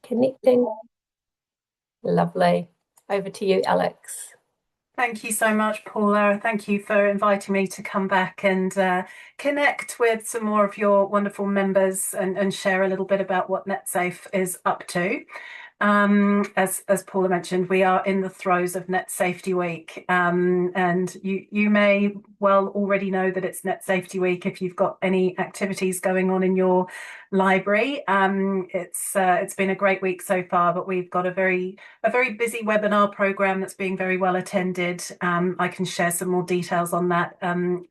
Connecting. Lovely. Over to you, Alex. Thank you so much, Paula. Thank you for inviting me to come back and connect with some more of your wonderful members and share a little bit about what Netsafe is up to. As Paula mentioned, we are in the throes of Net Safety Week, and you may well already know that it's Net Safety Week if you've got any activities going on in your library. It's been a great week so far, but we've got a very busy webinar program that's being very well attended. I can share some more details on that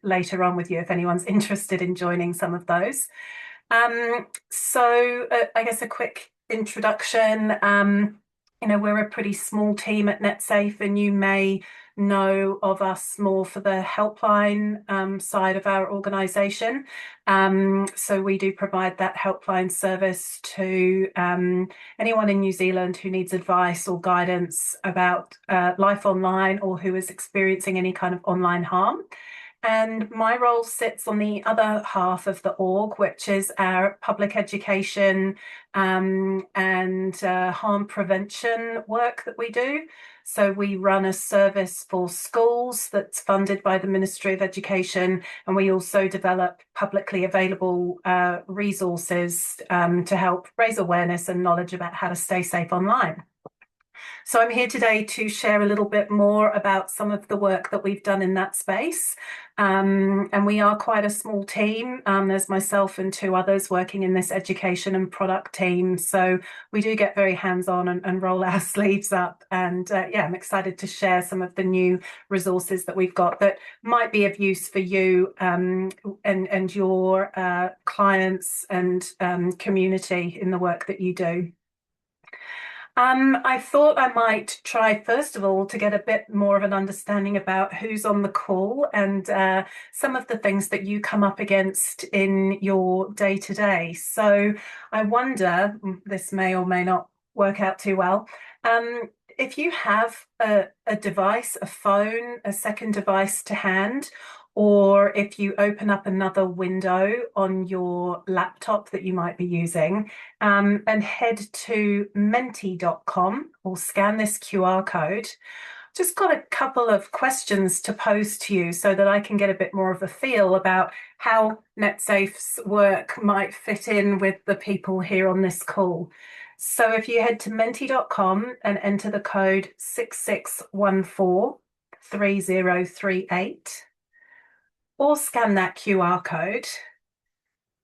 later on with you if anyone's interested in joining some of those. I guess a quick introduction. We're a pretty small team at Netsafe, and you may know of us more for the helpline side of our organisation. So we do provide that helpline service to anyone in New Zealand who needs advice or guidance about life online or who is experiencing any kind of online harm. And my role sits on the other half of the org, which is our public education and harm prevention work that we do. So we run a service for schools that's funded by the Ministry of Education, and we also develop publicly available resources to help raise awareness and knowledge about how to stay safe online. So I'm here today to share a little bit more about some of the work that we've done in that space. And we are quite a small team. There's myself and two others working in this education and product team. So we do get very hands-on and roll our sleeves up. And I'm excited to share some of the new resources that we've got that might be of use for you and your clients and community in the work that you do. I thought I might try, first of all, to get a bit more of an understanding about who's on the call and some of the things that you come up against in your day-to-day. So I wonder, this may or may not work out too well, if you have a device, a phone, a second device to hand, or if you open up another window on your laptop that you might be using, and head to menti.com or scan this QR code. Just got a couple of questions to pose to you so that I can get a bit more of a feel about how Netsafe's work might fit in with the people here on this call. So if you head to menti.com and enter the code 66143038, or scan that QR code.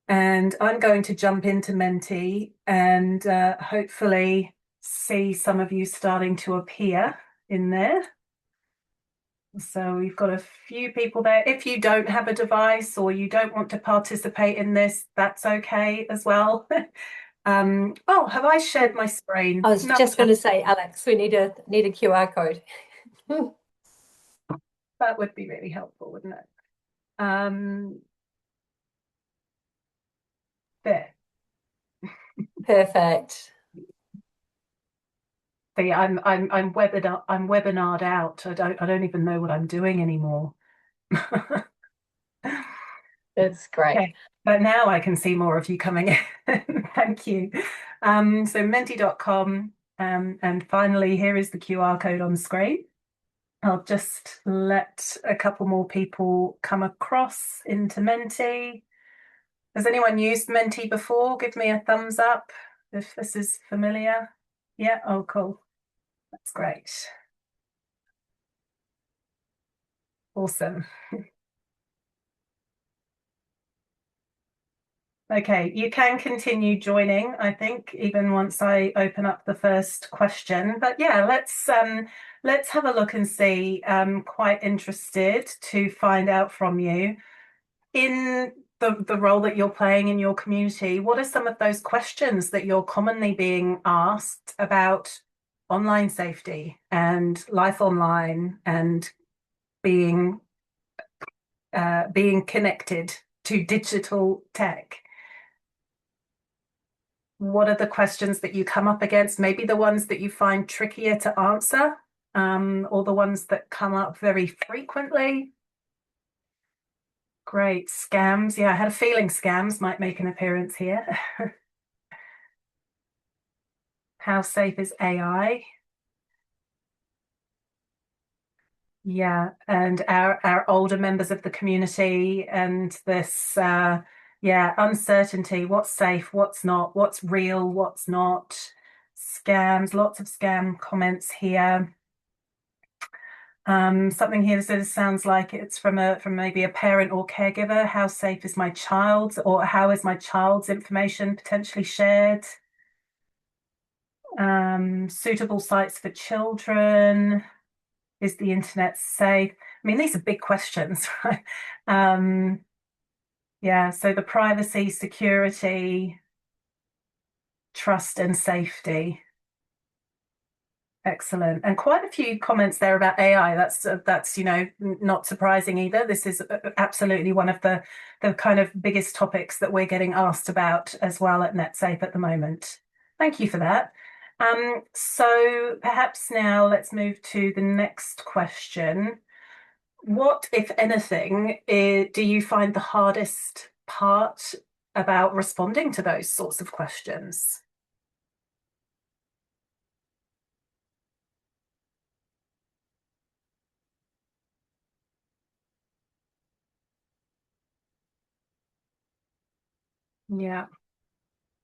And I'm going to jump into Menti and hopefully see some of you starting to appear in there. So we've got a few people there. If you don't have a device or you don't want to participate in this, that's okay as well. Oh, have I shared my screen? I was No. just going to say, Alex, we need a QR code. That would be really helpful, wouldn't it? There. Perfect. See, I'm webinared out. I don't even know what I'm doing anymore. That's great. Okay, but now I can see more of you coming in. Thank you. So menti.com, and finally, here is the QR code on screen. I'll just let a couple more people come across into Menti. Has anyone used Menti before? Give me a thumbs up if this is familiar. Yeah, oh, cool. That's great. Awesome. Okay, you can continue joining, I think, even once I open up the first question. But yeah, let's have a look and see. Quite interested to find out from you in the role that you're playing in your community. What are some of those questions that you're commonly being asked about online safety and life online and being connected to digital tech? What are the questions that you come up against? Maybe the ones that you find trickier to answer, or the ones that come up very frequently. Great. Scams. Yeah, I had a feeling scams might make an appearance here. How safe is AI? Yeah, and our older members of the community and this yeah, uncertainty, what's safe, what's not, what's real, what's not, scams, lots of scam comments here. Something here says sounds like it's from maybe a parent or caregiver. How safe is my child's, or how is my child's information potentially shared? Suitable sites for children. Is the internet safe? I mean, these are big questions, right? Um, yeah, so the privacy, security, trust, and safety. Excellent. And quite a few comments there about AI. That's not surprising either. This is absolutely one of the kind of biggest topics that we're getting asked about as well at Netsafe at the moment. Thank you for that. So perhaps now let's move to the next question. What, if anything, do you find the hardest part about responding to those sorts of questions? Yeah.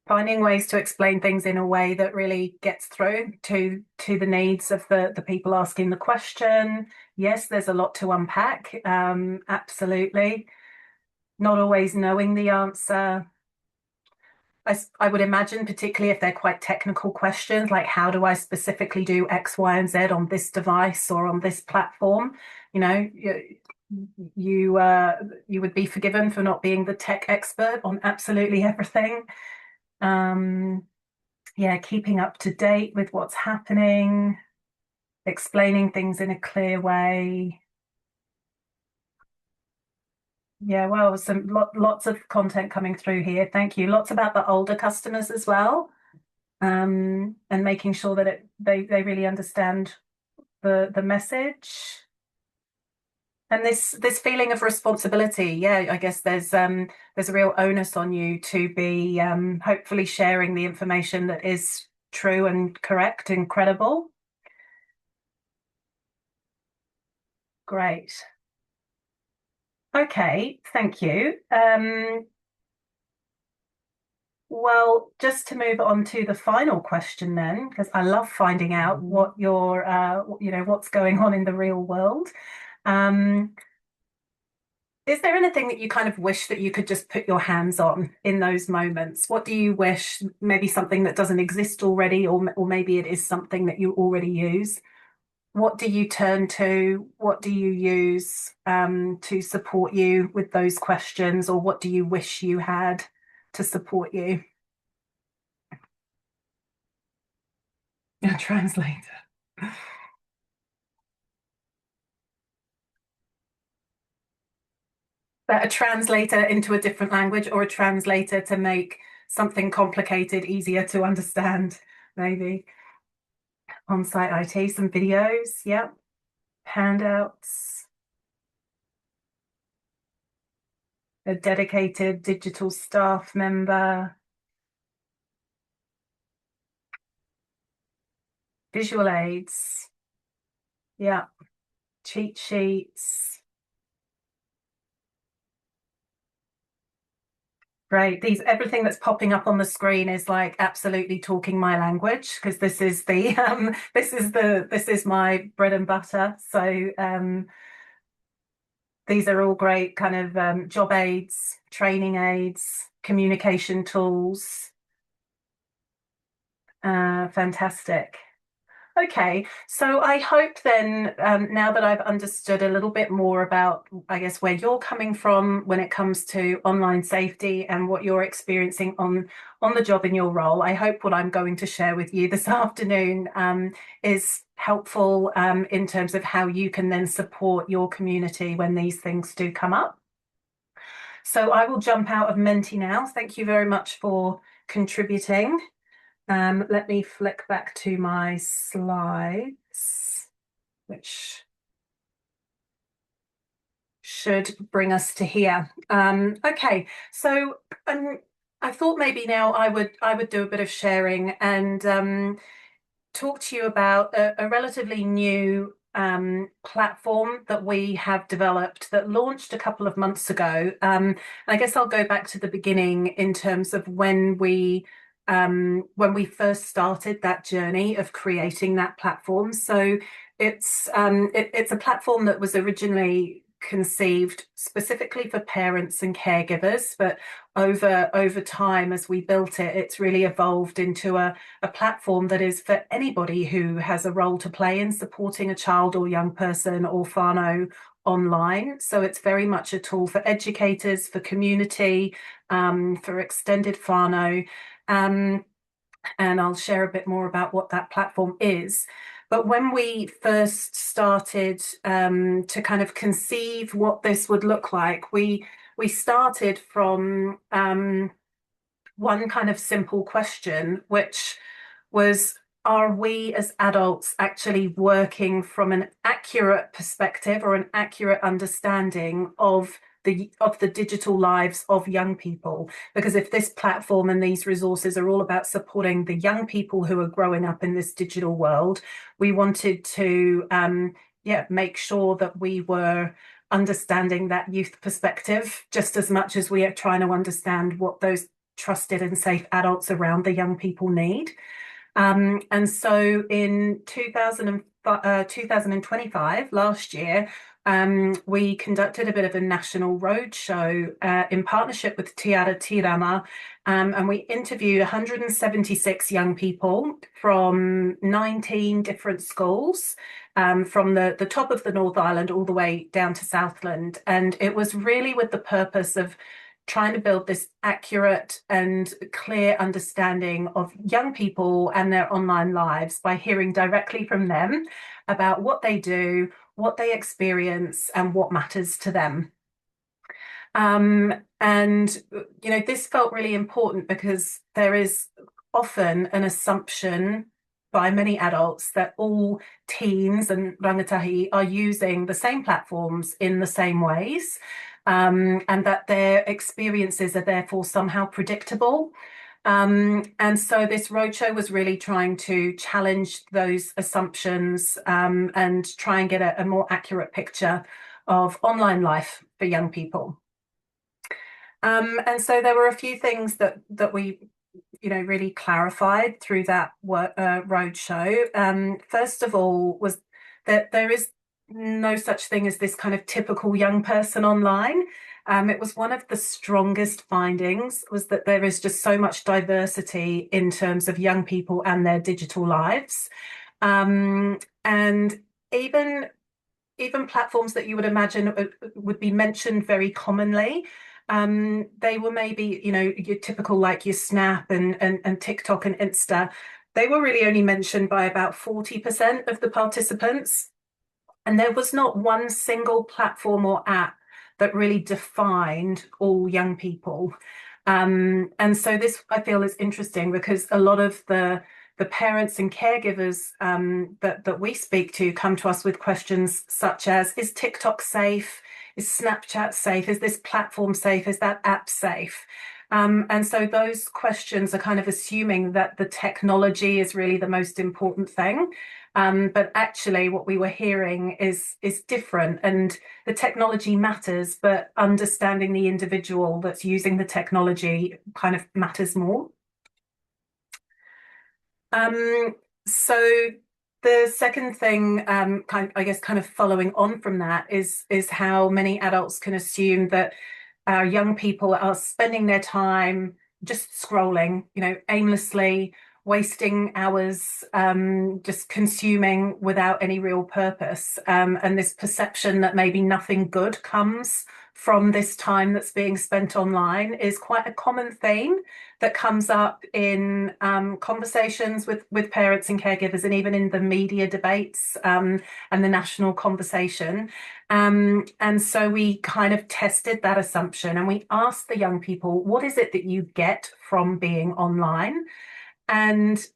Finding ways to explain things in a way that really gets through to the needs of the people asking the question. Yes, there's a lot to unpack. Absolutely. Not always knowing the answer. I would imagine, particularly if they're quite technical questions, like how do I specifically do X, Y, and Z on this device or on this platform? You know, you would be forgiven for not being the tech expert on absolutely everything. Um, yeah, keeping up to date with what's happening, explaining things in a clear way. Yeah, well, lots of content coming through here. Thank you. Lots about the older customers as well, and making sure that they really understand the message. And this feeling of responsibility. Yeah, I guess there's a real onus on you to be hopefully sharing the information that is true and correct and credible. Great. Okay, thank you. Well, just to move on to the final question then, because I love finding out what what's going on in the real world. Um, is there anything that you kind of wish that you could just put your hands on in those moments? What do you wish, maybe something that doesn't exist already, or maybe it is something that you already use? What do you turn to? What do you use to support you with those questions, or what do you wish you had to support you? A translator. But a translator into a different language, or a translator to make something complicated easier to understand, maybe. On-site IT, some videos, yep. Handouts, a dedicated digital staff member, visual aids, yeah, cheat sheets. Right. Everything that's popping up on the screen is like absolutely talking my language, because this is the this is my bread and butter. So these are all great kind of job aids, training aids, communication tools. Fantastic. Okay, so I hope then, now that I've understood a little bit more about, I guess, where you're coming from when it comes to online safety and what you're experiencing on the job in your role, I hope what I'm going to share with you this afternoon is helpful in terms of how you can then support your community when these things do come up. So I will jump out of Menti now. Thank you very much for contributing. Let me flick back to my slides, which should bring us to here. Okay, so I thought maybe now I would do a bit of sharing and talk to you about a relatively new platform that we have developed that launched a couple of months ago. And I guess I'll go back to the beginning in terms of when we first started that journey of creating that platform. So it's a platform that was originally conceived specifically for parents and caregivers, but over time as we built it, it's really evolved into a platform that is for anybody who has a role to play in supporting a child or young person or whānau online. So it's very much a tool for educators, for community, for extended whānau. Um, and I'll share a bit more about what that platform is. But when we first started to kind of conceive what this would look like, we started from one kind of simple question, which was, are we as adults actually working from an accurate perspective or an accurate understanding of the digital lives of young people? Because if this platform and these resources are all about supporting the young people who are growing up in this digital world, we wanted to make sure that we were understanding that youth perspective just as much as we are trying to understand what those trusted and safe adults around the young people need. And so in 2025, last year, we conducted a bit of a national roadshow in partnership with Tiara Tirama, and we interviewed 176 young people from 19 different schools, from the top of the North Island all the way down to Southland. And it was really with the purpose of trying to build this accurate and clear understanding of young people and their online lives by hearing directly from them about what they do, what they experience, and what matters to them. And, this felt really important because there is often an assumption by many adults that all teens and rangatahi are using the same platforms in the same ways, and that their experiences are therefore somehow predictable. And so this roadshow was really trying to challenge those assumptions, and try and get a more accurate picture of online life for young people. And so there were a few things that we really clarified through that roadshow. First of all, was that there is no such thing as this kind of typical young person online. It was one of the strongest findings was that there is just so much diversity in terms of young people and their digital lives. And even platforms that you would imagine would be mentioned very commonly, they were maybe, your typical like your Snap and TikTok and Insta. They were really only mentioned by about 40% of the participants. And there was not one single platform or app that really defined all young people. And so this, I feel, is interesting because a lot of the parents and caregivers that we speak to come to us with questions such as, is TikTok safe? Is Snapchat safe? Is this platform safe? Is that app safe? And so those questions are kind of assuming that the technology is really the most important thing. But actually what we were hearing is different, and the technology matters, but understanding the individual that's using the technology kind of matters more. So the second thing, kind of following on from that is how many adults can assume that our young people are spending their time just scrolling, aimlessly, wasting hours, just consuming without any real purpose. And this perception that maybe nothing good comes from this time that's being spent online is quite a common theme that comes up in conversations with parents and caregivers, and even in the media debates, and the national conversation. And so we kind of tested that assumption, and we asked the young people, what is it that you get from being online? And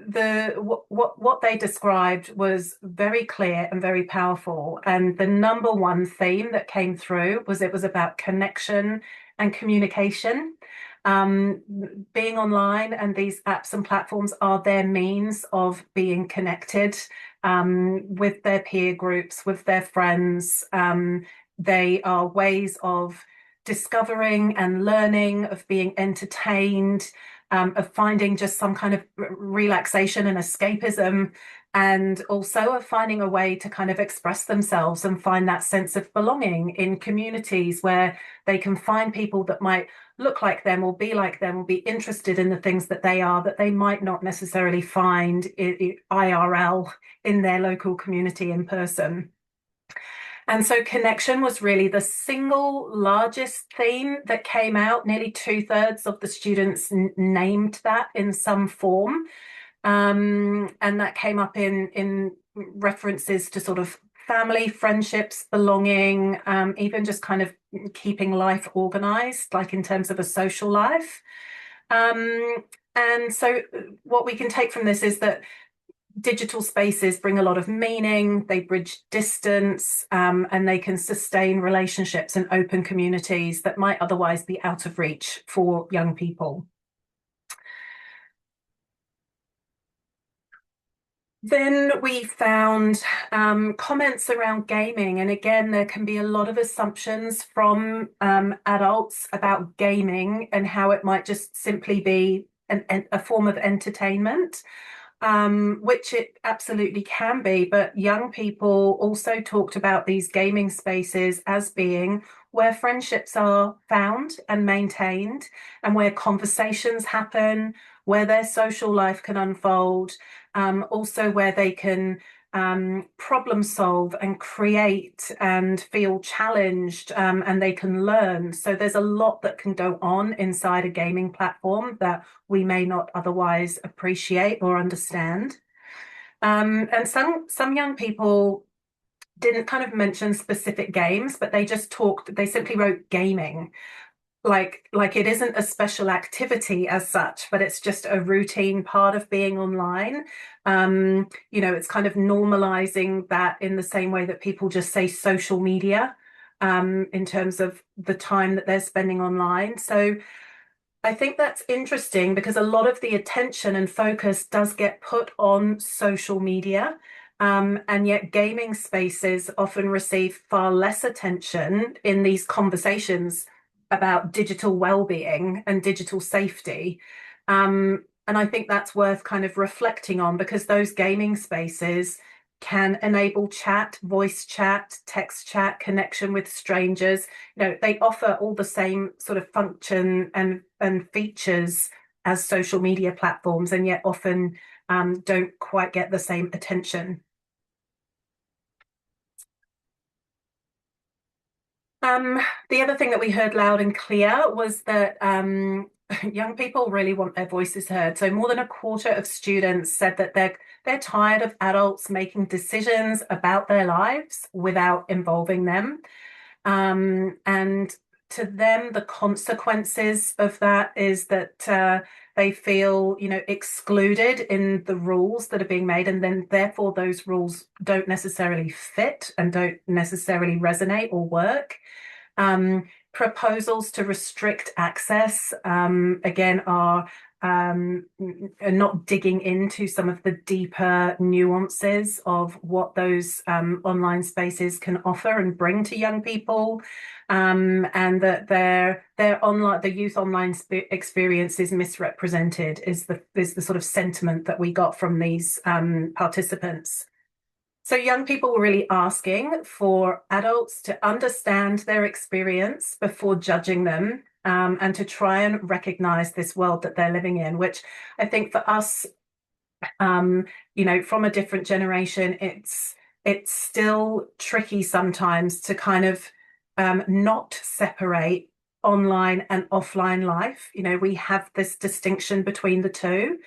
what they described was very clear and very powerful. And the number one theme that came through was it was about connection and communication. Being online and these apps and platforms are their means of being connected with their peer groups, with their friends. They are ways of discovering and learning, of being entertained, of finding just some kind of relaxation and escapism, and also of finding a way to kind of express themselves and find that sense of belonging in communities where they can find people that might look like them or be like them or be interested in the things that they are that they might not necessarily find IRL in their local community in person. And so connection was really the single largest theme that came out. Nearly two-thirds of the students named that in some form. And that came up in references to sort of family, friendships, belonging, even just kind of keeping life organized, like in terms of a social life. And so what we can take from this is that digital spaces bring a lot of meaning, they bridge distance, and they can sustain relationships and open communities that might otherwise be out of reach for young people. Then we found comments around gaming. And again, there can be a lot of assumptions from adults about gaming and how it might just simply be a form of entertainment, which it absolutely can be. But young people also talked about these gaming spaces as being where friendships are found and maintained, and where conversations happen, where their social life can unfold, also where they can problem solve and create and feel challenged, and they can learn. So there's a lot that can go on inside a gaming platform that we may not otherwise appreciate or understand. And some young people didn't kind of mention specific games, but they just talked, they simply wrote gaming. Like it isn't a special activity as such, but it's just a routine part of being online. It's kind of normalizing that in the same way that people just say social media, in terms of the time that they're spending online. So I think that's interesting because a lot of the attention and focus does get put on social media. And yet gaming spaces often receive far less attention in these conversations about digital well-being and digital safety. And I think that's worth kind of reflecting on because those gaming spaces can enable chat, voice chat, text chat, connection with strangers. They offer all the same sort of function and features as social media platforms, and yet often don't quite get the same attention. The other thing that we heard loud and clear was that young people really want their voices heard. So more than a quarter of students said that they're tired of adults making decisions about their lives without involving them. And to them, the consequences of that is that they feel, excluded in the rules that are being made, and then therefore those rules don't necessarily fit and don't necessarily resonate or work. Proposals to restrict access, again, are not digging into some of the deeper nuances of what those online spaces can offer and bring to young people, and that their the youth online experience is misrepresented is the sort of sentiment that we got from these participants. So young people were really asking for adults to understand their experience before judging them, and to try and recognize this world that they're living in, which I think for us, from a different generation, it's still tricky sometimes to kind of not separate online and offline life. We have this distinction between the two,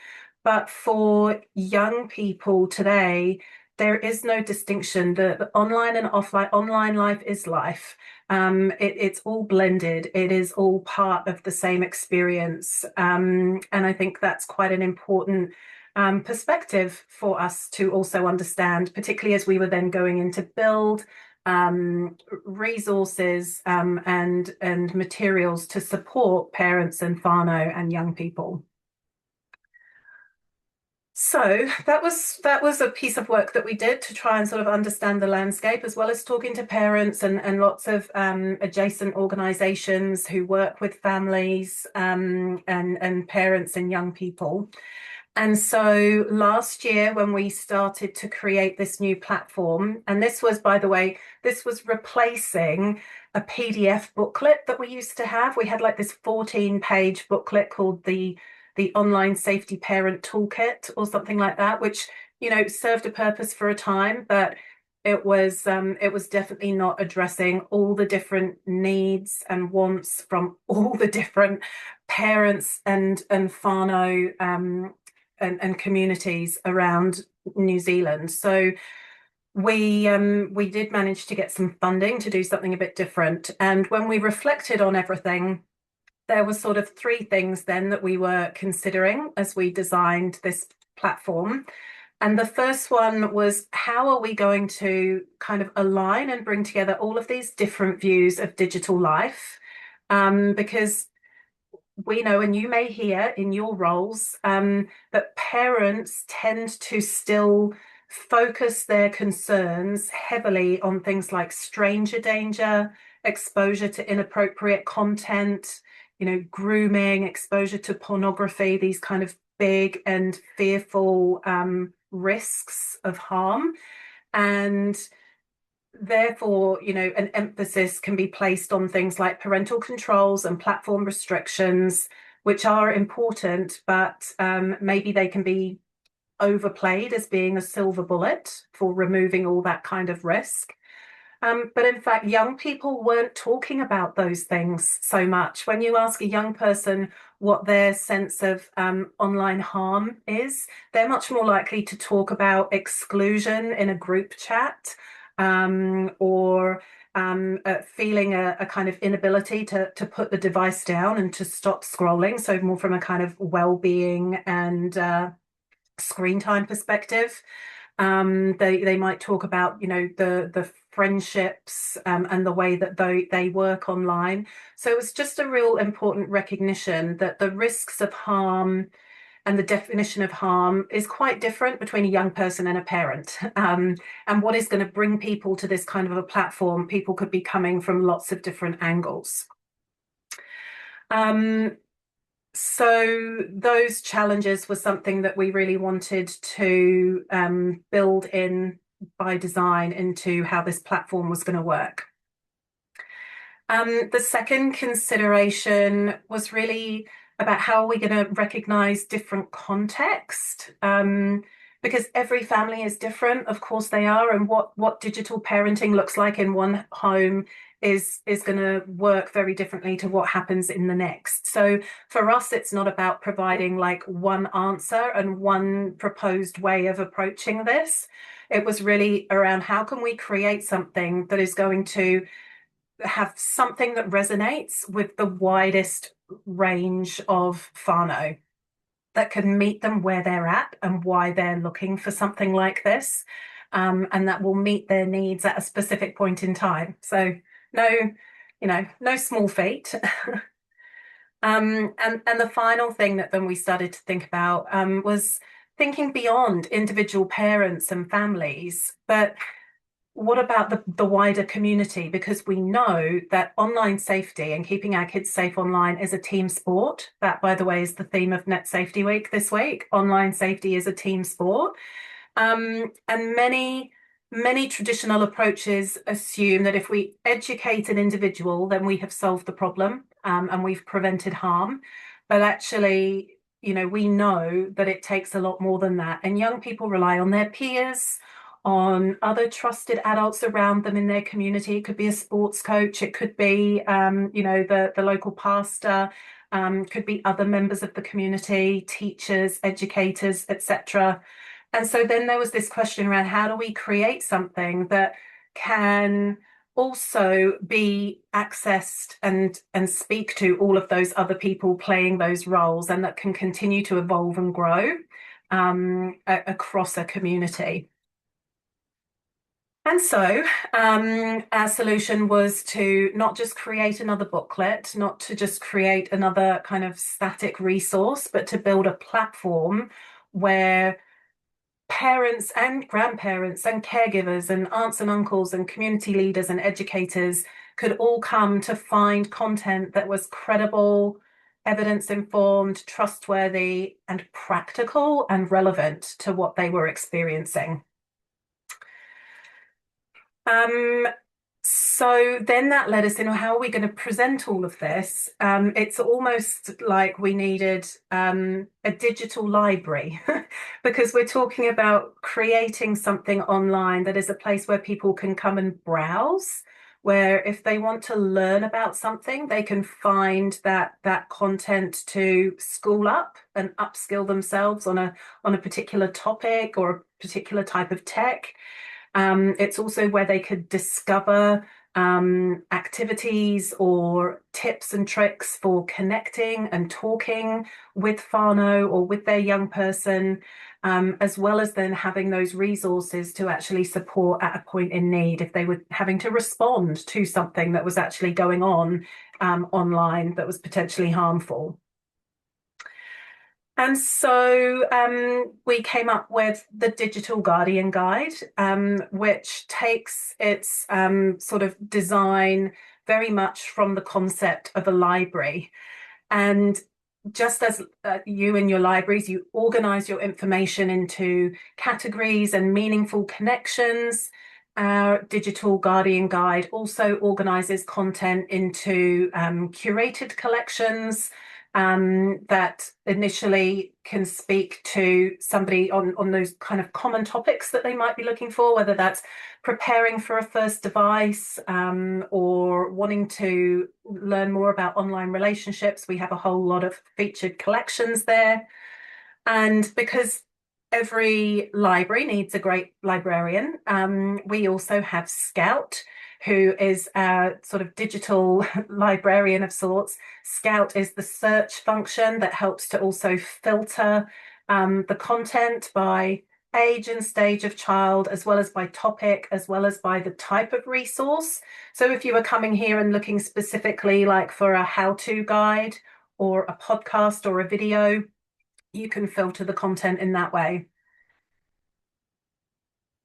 but for young people today, there is no distinction. The online and offline, online life is life. It's all blended. It is all part of the same experience. And I think that's quite an important perspective for us to also understand, particularly as we were then going in to build resources and materials to support parents and whānau and young people. So that was a piece of work that we did to try and sort of understand the landscape, as well as talking to parents and lots of adjacent organisations who work with families and parents and young people. And so last year, when we started to create this new platform, and this was, by the way, this was replacing a PDF booklet that we used to have. We had like this 14-page booklet called the Online Safety Parent Toolkit or something like that, which, you know, served a purpose for a time, but it was definitely not addressing all the different needs and wants from all the different parents and whānau and communities around New Zealand. So we did manage to get some funding to do something a bit different. And when we reflected on everything, there were sort of three things then that we were considering as we designed this platform. And the first one was, how are we going to kind of align and bring together all of these different views of digital life? Because we know, and you may hear in your roles, that parents tend to still focus their concerns heavily on things like stranger danger, exposure to inappropriate content, you know, grooming, exposure to pornography, these kind of big and fearful risks of harm. And therefore, you know, an emphasis can be placed on things like parental controls and platform restrictions, which are important, but maybe they can be overplayed as being a silver bullet for removing all that kind of risk. But in fact, young people weren't talking about those things so much. When you ask a young person what their sense of online harm is, they're much more likely to talk about exclusion in a group chat, or feeling a kind of inability to put the device down and to stop scrolling. So more from a kind of well-being and screen time perspective. They might talk about, you know, the friendships and the way that they work online. So it was just a real important recognition that the risks of harm and the definition of harm is quite different between a young person and a parent. And what is going to bring people to this kind of a platform, people could be coming from lots of different angles. So those challenges were something that we really wanted to build in by design into how this platform was going to work. The second consideration was really about how are we going to recognize different context, because every family is different. Of course they are, and what digital parenting looks like in one home is going to work very differently to what happens in the next. So for us, it's not about providing like one answer and one proposed way of approaching this. It was really around how can we create something that is going to have something that resonates with the widest range of whānau, that can meet them where they're at and why they're looking for something like this, and that will meet their needs at a specific point in time. So no, you know, no small feat. And the final thing that then we started to think about was thinking beyond individual parents and families, but what about the wider community? Because we know that online safety and keeping our kids safe online is a team sport. That, by the way, is the theme of Net Safety Week this week. Online safety is a team sport. And many traditional approaches assume that if we educate an individual, then we have solved the problem, and we've prevented harm. But actually, you know, we know that it takes a lot more than that. And young people rely on their peers, on other trusted adults around them in their community. It could be a sports coach, it could be, you know, the local pastor, could be other members of the community, teachers, educators, etc. And so then there was this question around how do we create something that can also be accessed and speak to all of those other people playing those roles, and that can continue to evolve and grow across a community. And so our solution was to not just create another booklet, not to just create another kind of static resource, but to build a platform where parents and grandparents and caregivers and aunts and uncles and community leaders and educators could all come to find content that was credible, evidence informed, trustworthy, and practical and relevant to what they were experiencing. Um, so then that led us in, how are we going to present all of this? It's almost like we needed a digital library because we're talking about creating something online that is a place where people can come and browse, where if they want to learn about something, they can find that content to school up and upskill themselves on a particular topic or a particular type of tech. It's also where they could discover activities or tips and tricks for connecting and talking with whānau or with their young person, as well as then having those resources to actually support at a point in need if they were having to respond to something that was actually going on online that was potentially harmful. And so we came up with the Digital Guardian Guide, which takes its sort of design very much from the concept of a library. And just as you in your libraries, you organize your information into categories and meaningful connections. Our Digital Guardian Guide also organizes content into curated collections that initially can speak to somebody on those kind of common topics that they might be looking for, whether that's preparing for a first device or wanting to learn more about online relationships. We have a whole lot of featured collections there. And because every library needs a great librarian, we also have Scout, who is a sort of digital librarian of sorts. Scout is the search function that helps to also filter the content by age and stage of child, as well as by topic, as well as by the type of resource. So if you were coming here and looking specifically like for a how-to guide or a podcast or a video, you can filter the content in that way.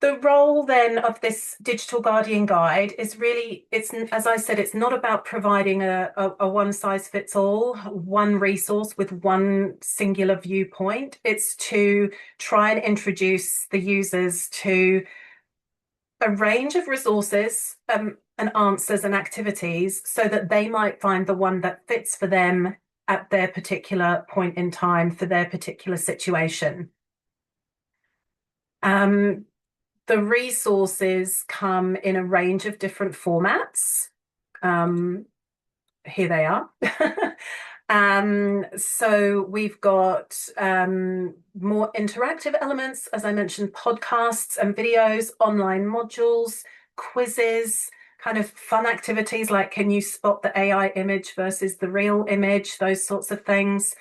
The role then of this Digital Guardian Guide is really, it's, as I said, it's not about providing a one size fits all, one resource with one singular viewpoint. It's to try and introduce the users to a range of resources and answers and activities so that they might find the one that fits for them at their particular point in time for their particular situation. The resources come in a range of different formats. Here they are. So we've got more interactive elements, as I mentioned, podcasts and videos, online modules, quizzes, kind of fun activities like can you spot the AI image versus the real image, those sorts of things.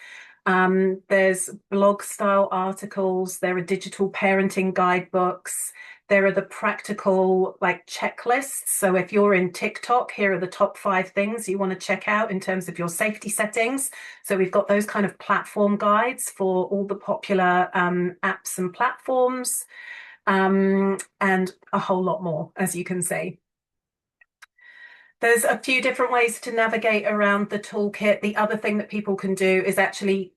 There's blog style articles, there are digital parenting guidebooks, there are the practical like checklists. So if you're in TikTok, here are the top 5 things you want to check out in terms of your safety settings. So we've got those kind of platform guides for all the popular apps and platforms, and a whole lot more, as you can see. There's a few different ways to navigate around the toolkit. The other thing that people can do is actually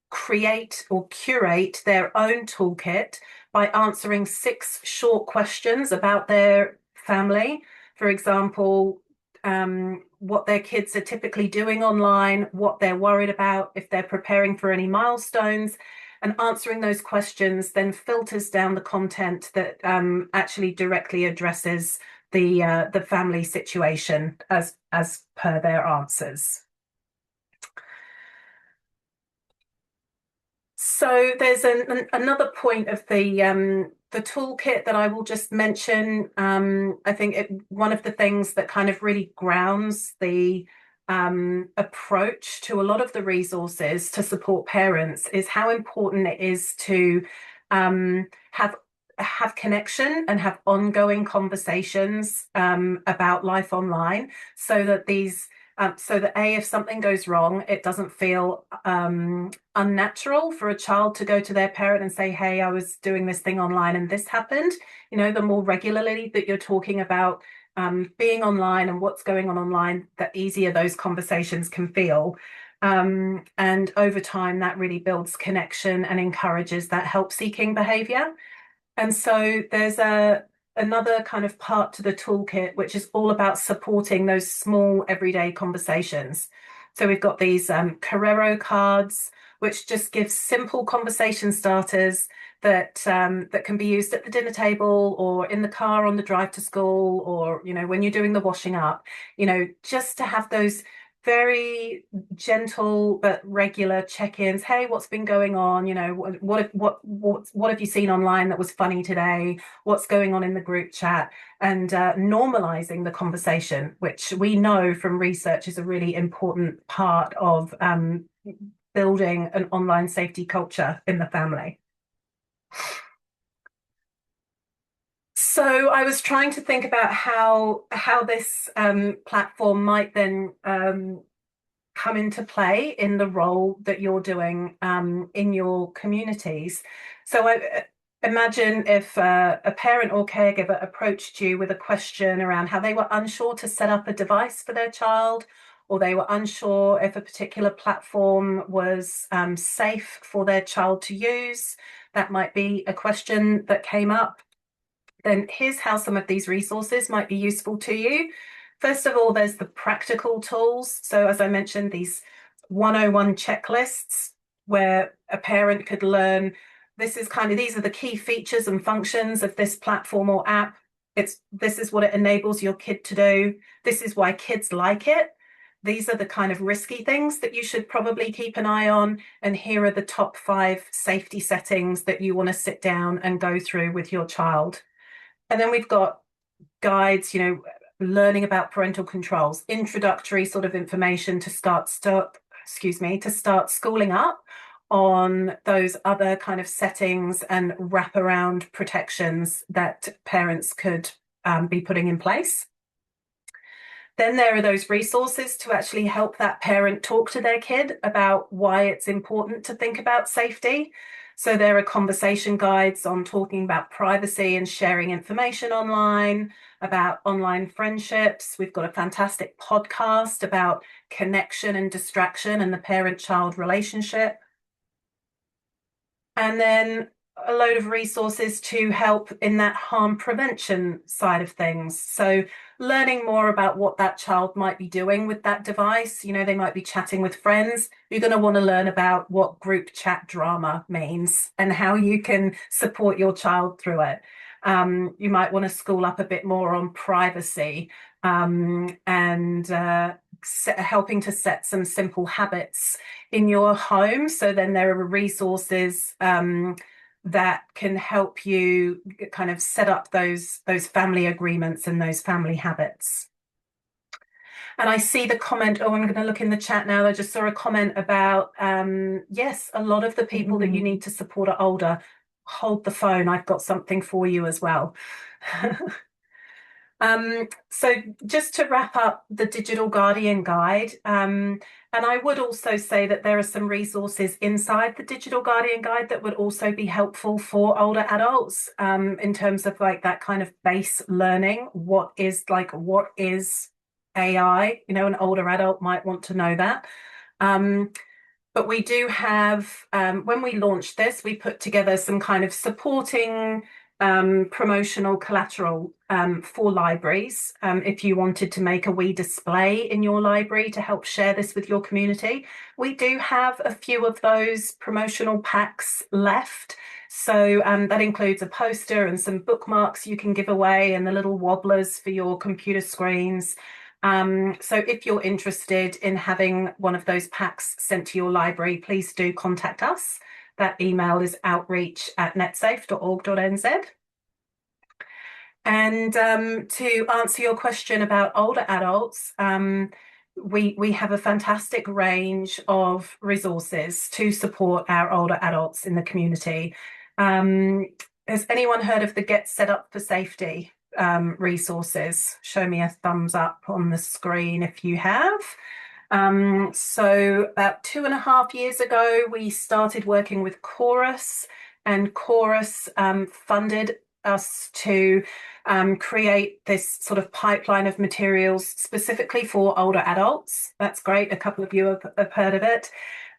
create or curate their own toolkit by answering 6 short questions about their family. For example, what their kids are typically doing online, what they're worried about, if they're preparing for any milestones. And answering those questions then filters down the content that actually directly addresses the family situation as per their answers. So there's another point of the toolkit that I will just mention. I think one of the things that kind of really grounds the approach to a lot of the resources to support parents is how important it is to have have connection and have ongoing conversations about life online, so that if something goes wrong, it doesn't feel unnatural for a child to go to their parent and say, hey, I was doing this thing online and this happened. The more regularly that you're talking about being online and what's going on online, the easier those conversations can feel. And over time, that really builds connection and encourages that help-seeking behavior. And so there's another kind of part to the toolkit, which is all about supporting those small everyday conversations. So we've got these Carrero cards, which just give simple conversation starters that can be used at the dinner table or in the car on the drive to school, or when you're doing the washing up, just to have those very gentle but regular check-ins. Hey, what's been going on? What have you seen online that was funny today? What's going on in the group chat? And normalizing the conversation, which we know from research is a really important part of building an online safety culture in the family. So I was trying to think about how this platform might then come into play in the role that you're doing in your communities. So I imagine if a parent or caregiver approached you with a question around how they were unsure to set up a device for their child, or they were unsure if a particular platform was safe for their child to use. That might be a question that came up. Then here's how some of these resources might be useful to you. First of all, there's the practical tools. So as I mentioned, these 101 checklists where a parent could learn, these are the key features and functions of this platform or app. This is what it enables your kid to do. This is why kids like it. These are the kind of risky things that you should probably keep an eye on. And here are the top 5 safety settings that you want to sit down and go through with your child. And then we've got guides, learning about parental controls, introductory sort of information to start schooling up on those other kind of settings and wraparound protections that parents could be putting in place. Then there are those resources to actually help that parent talk to their kid about why it's important to think about safety. So there are conversation guides on talking about privacy and sharing information online, about online friendships. We've got a fantastic podcast about connection and distraction and the parent-child relationship. And then a load of resources to help in that harm prevention side of things. So learning more about what that child might be doing with that device. They might be chatting with friends. You're going to want to learn about what group chat drama means and how you can support your child through it. You might want to school up a bit more on privacy and helping to set some simple habits in your home. So then there are resources that can help you kind of set up those family agreements and those family habits. And I see the comment, I'm going to look in the chat now. I just saw a comment about, yes, a lot of the people that you need to support are older. Hold the phone, I've got something for you as well. So just to wrap up the Digital Guardian Guide, and I would also say that there are some resources inside the Digital Guardian Guide that would also be helpful for older adults in terms of like that kind of base learning. What is AI? An older adult might want to know that. But we do have, when we launched this, we put together some kind of supporting promotional collateral for libraries. If you wanted to make a wee display in your library to help share this with your community, we do have a few of those promotional packs left. So that includes a poster and some bookmarks you can give away and the little wobblers for your computer screens. So if you're interested in having one of those packs sent to your library, please do contact us. That email is outreach@netsafe.org.nz. And to answer your question about older adults, we have a fantastic range of resources to support our older adults in the community. Has anyone heard of the Get Set Up for Safety resources? Show me a thumbs up on the screen if you have. So about 2.5 years ago, we started working with Chorus, and Chorus funded us to create this sort of pipeline of materials specifically for older adults. That's great. A couple of you have heard of it.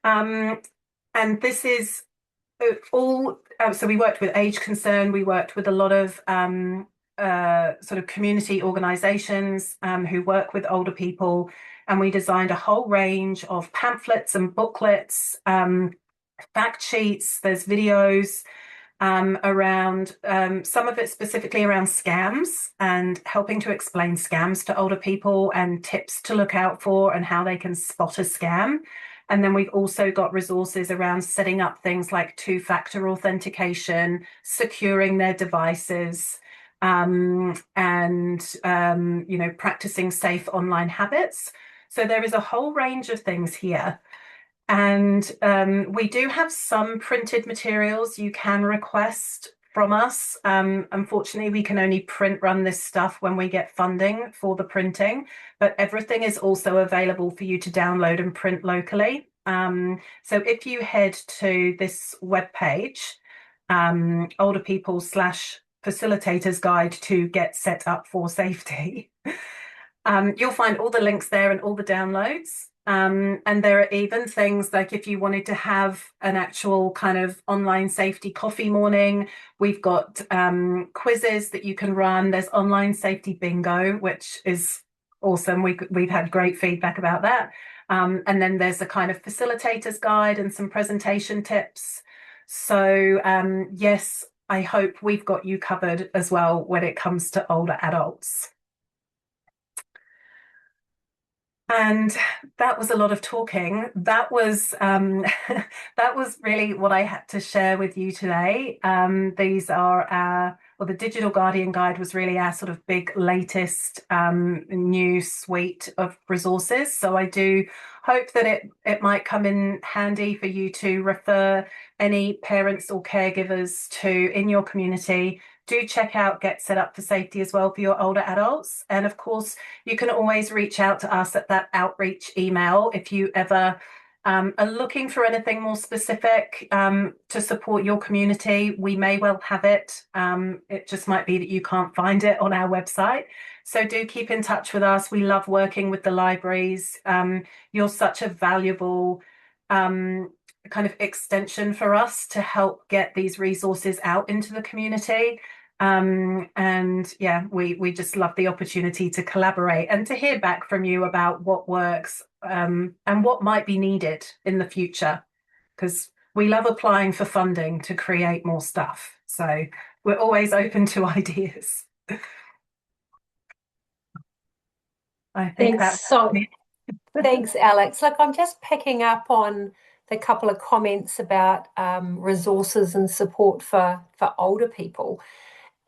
And this is all, so we worked with Age Concern, we worked with a lot of sort of community organizations who work with older people, and we designed a whole range of pamphlets and booklets, fact sheets, there's videos around some of it specifically around scams and helping to explain scams to older people and tips to look out for and how they can spot a scam. And then we've also got resources around setting up things like two-factor authentication, securing their devices, and practicing safe online habits. So there is a whole range of things here. And we do have some printed materials you can request from us. Unfortunately, we can only print run this stuff when we get funding for the printing, but everything is also available for you to download and print locally. So if you head to this webpage, older people / facilitators guide to get set up for safety, you'll find all the links there and all the downloads. And there are even things like if you wanted to have an actual kind of online safety coffee morning, we've got quizzes that you can run. There's online safety bingo, which is awesome. We've had great feedback about that. And then there's a kind of facilitator's guide and some presentation tips. So yes, I hope we've got you covered as well when it comes to older adults. And that was a lot of talking. That was that was really what I had to share with you today. These are our, well, the Digital Guardian Guide was really our sort of big latest new suite of resources. So I do hope that it might come in handy for you to refer any parents or caregivers to in your community. Do check out Get Set Up for Safety as well for your older adults. And of course, you can always reach out to us at that outreach email if you ever are looking for anything more specific to support your community. We may well have it. It just might be that you can't find it on our website. So do keep in touch with us. We love working with the libraries. You're such a valuable kind of extension for us to help get these resources out into the community. And yeah, we just love the opportunity to collaborate and to hear back from you about what works and what might be needed in the future, because we love applying for funding to create more stuff. So we're always open to ideas. I think Thanks, Alex. Look, I'm just picking up on the couple of comments about resources and support for older people.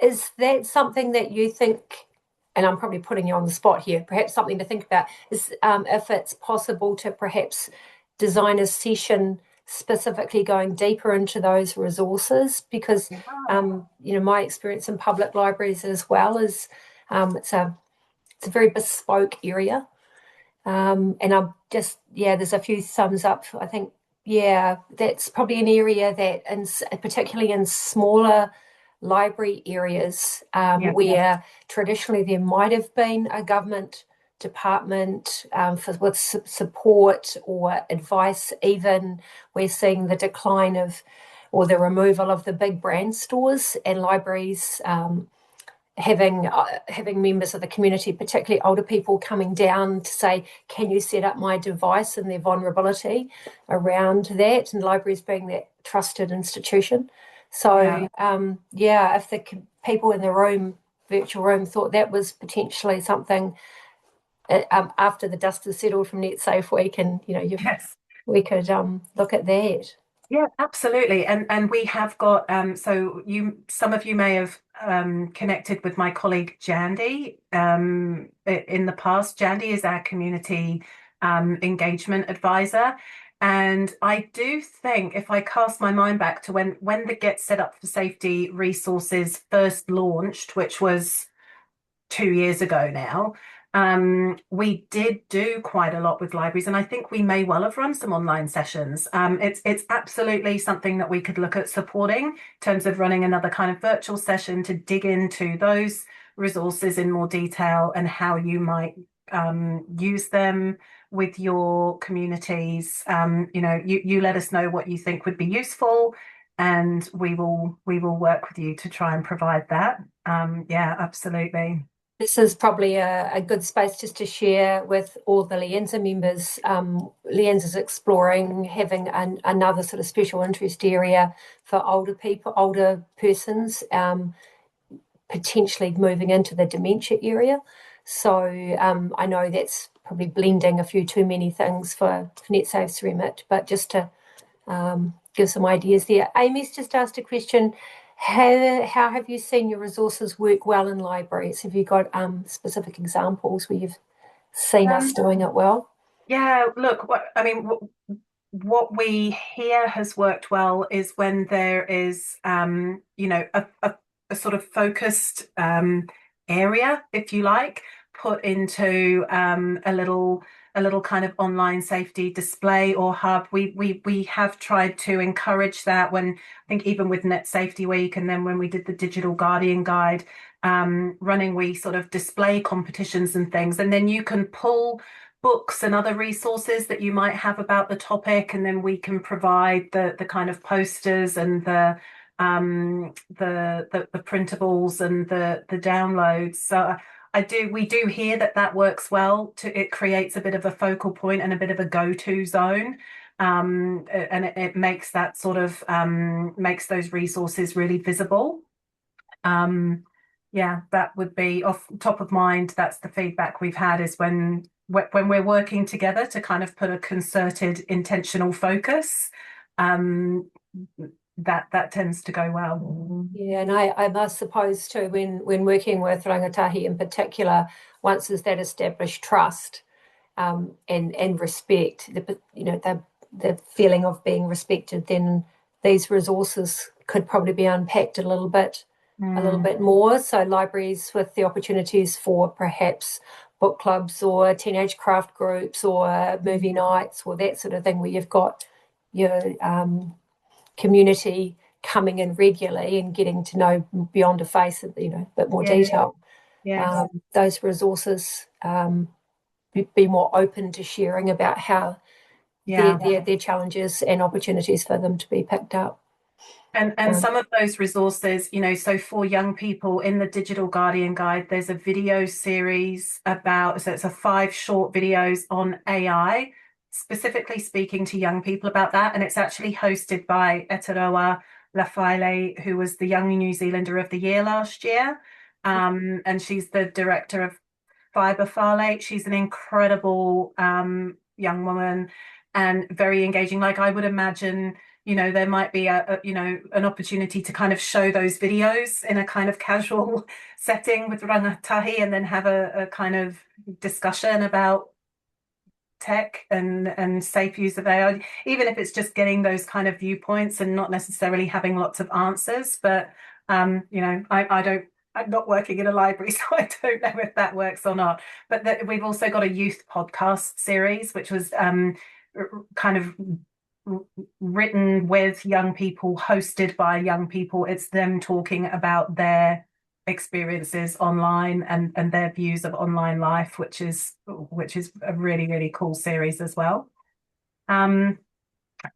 Is that something that you think, and I'm probably putting you on the spot here, perhaps something to think about, is if it's possible to perhaps design a session specifically going deeper into those resources? Because, my experience in public libraries as well is it's a very bespoke area. And I'm just, there's a few thumbs up. I think, that's probably an area that, particularly in smaller library areas, where traditionally there might have been a government department with support or advice. Even we're seeing the decline of, or the removal of the big brand stores, and libraries having members of the community, particularly older people, coming down to say, can you set up my device, and their vulnerability around that, and libraries being that trusted institution. So if the people in the virtual room, thought that was potentially something after the dust has settled from Netsafe Week, and we could look at that. Yeah, absolutely. And we have got some of you may have connected with my colleague Jandy in the past. Jandy is our community engagement advisor, And I do think if I cast my mind back to when the Get Set Up for Safety resources first launched, which was 2 years ago now, we did do quite a lot with libraries, and I think we may well have run some online sessions. It's absolutely something that we could look at supporting in terms of running another kind of virtual session to dig into those resources in more detail and how you might use them with your communities. You let us know what you think would be useful, and we will work with you to try and provide that. Yeah, absolutely. This is probably a good space just to share with all the Lienza members. Lienza is exploring having another sort of special interest area for older people, older persons, potentially moving into the dementia area. So I know that's probably blending a few too many things for Netsafe's remit, but just to give some ideas there. Amy's just asked a question. How have you seen your resources work well in libraries? Have you got specific examples where you've seen us Um, doing it well? yeah, look, what we hear has worked well is when there is, a sort of focused area, if you like, put into a little kind of online safety display or hub. We have tried to encourage that when I think even with Net Safety Week, and then when we did the Digital Guardian Guide running, we sort of display competitions and things, and then you can pull books and other resources that you might have about the topic, and then we can provide the kind of posters and the printables and the downloads. So we do hear that that works well. It creates a bit of a focal point and a bit of a go-to zone. And it makes that sort of makes those resources really visible. Um, yeah, that would be off top of mind. That's the feedback we've had is when we're working together to kind of put a concerted, intentional focus, um, that tends to go well. Yeah, and I must suppose too, when working with rangatahi in particular, once there's that established trust and respect, the feeling of being respected, then these resources could probably be unpacked a little Mm, bit more. So libraries with the opportunities for perhaps book clubs or teenage craft groups or movie nights or that sort of thing, where you've got your community coming in regularly and getting to know beyond a face, a bit more yeah, detail. yes, Those resources be more open to sharing about how yeah. their challenges and opportunities for them to be picked up. And Um, some of those resources, so for young people in the Digital Guardian Guide, there's a video series so it's a 5 short videos on AI, specifically speaking to young people about that. And it's actually hosted by Etaroa Lafaile, who was the Young New Zealander of the Year last year. And she's the director of Fiber Farlate. She's an incredible young woman and very engaging. Like I would imagine, there might be an opportunity to kind of show those videos in a kind of casual setting with rangatahi, and then have a kind of discussion about tech and safe use of AI, even if it's just getting those kind of viewpoints and not necessarily having lots of answers. But I don't. I'm not working in a library, so I don't know if that works or not. But we've also got a youth podcast series, which was kind of written with young people, hosted by young people. It's them talking about their experiences online and their views of online life, which is a really, really cool series as well. Um,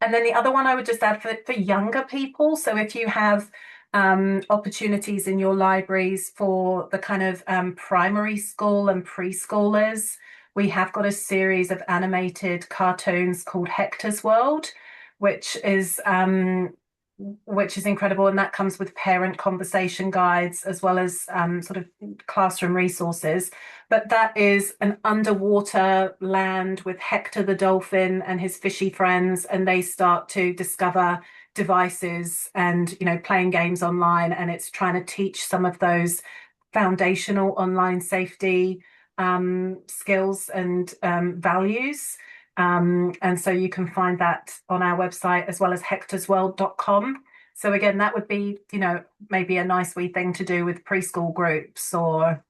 and then the other one I would just add for younger people. So if you have opportunities in your libraries for the kind of primary school and preschoolers, we have got a series of animated cartoons called Hector's World, which is incredible, and that comes with parent conversation guides as well as sort of classroom resources. But that is an underwater land with Hector the dolphin and his fishy friends, and they start to discover devices and playing games online, and it's trying to teach some of those foundational online safety skills and values. And so you can find that on our website as well as hectorsworld.com. So again, that would be, maybe a nice wee thing to do with preschool groups or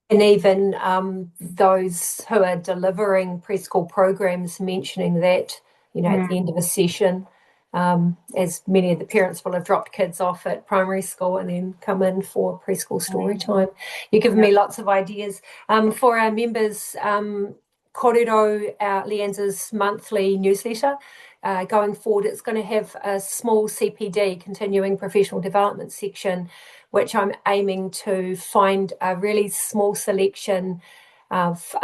And even those who are delivering preschool programs mentioning that, at the end of a session, as many of the parents will have dropped kids off at primary school and then come in for preschool story time. You've given yeah. me lots of ideas. For our members, Korero, Leanne's monthly newsletter, going forward, it's going to have a small CPD, continuing professional development section, which I'm aiming to find a really small selection of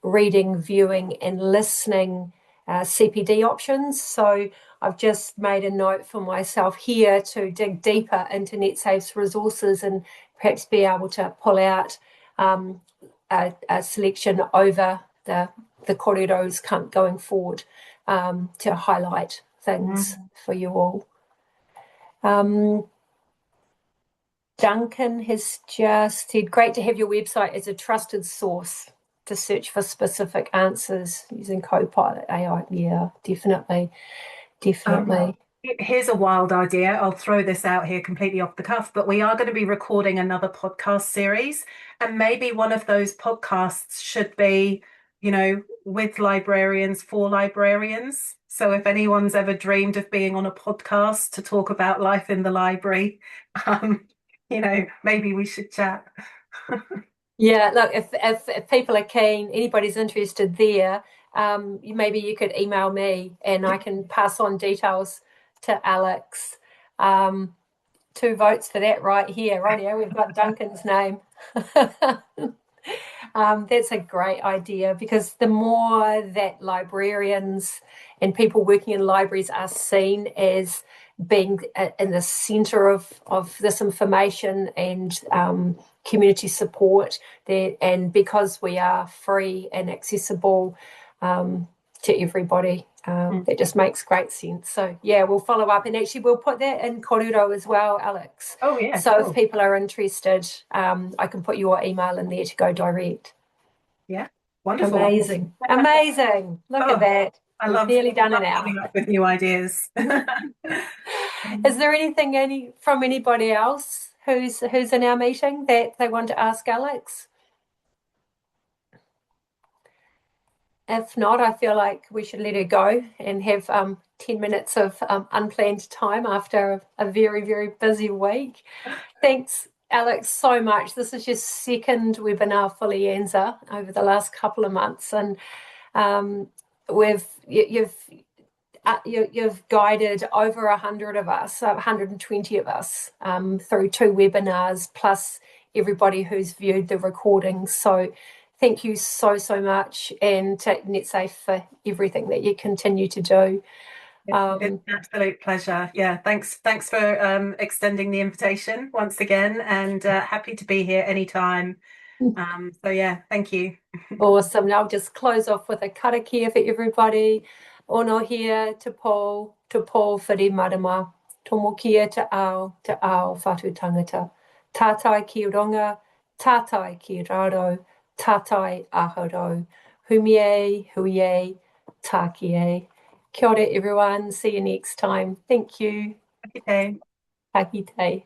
reading, viewing, and listening CPD options. So I've just made a note for myself here to dig deeper into Netsafe's resources and perhaps be able to pull out a selection over the corridors going forward to highlight things for you all. Duncan has just said, great to have your website as a trusted source to search for specific answers using Copilot AI. Yeah, definitely. Here's a wild idea. I'll throw this out here completely off the cuff, but we are going to be recording another podcast series. And maybe one of those podcasts should be, with librarians for librarians. So if anyone's ever dreamed of being on a podcast to talk about life in the library, maybe we should chat. Yeah, look, if people are keen, anybody's interested there, maybe you could email me and I can pass on details to Alex. 2 votes for that right here. Rightio, we've got Duncan's name. That's a great idea because the more that librarians and people working in libraries are seen as being in the centre of this information and community support, and because we are free and accessible to everybody, that just makes great sense. So yeah, we'll follow up, and actually we'll put that in Korero as well, Alex. Oh yeah, So cool. if people are interested, I can put your email in there to go direct. Yeah, wonderful. Amazing. Look at Oh, that. I We've love nearly done an hour. coming up with new ideas. Is there anything from anybody else who's in our meeting that they want to ask Alex? If not, I feel like we should let her go and have 10 minutes of unplanned time after a very, very busy week. Thanks, Alex, so much. This is your second webinar for Leanza over the last couple of months, and you've guided over 100 of us, 120 of us, through 2 webinars, plus everybody who's viewed the recordings. So thank you so much, and to Netsafe for everything that you continue to do. It's an absolute pleasure. Yeah, thanks for extending the invitation once again, and happy to be here anytime. So yeah, thank you. Awesome. Now I'll just close off with a karakia for everybody. Ono here te Paul whiri marama. Tomo kia te ao whatu tangata. Tātai ki ronga, tātai ki raro, tātai aharo. Humie, huie, tākie. Kia ora everyone. See you next time. Thank you. Okay. Ka kite.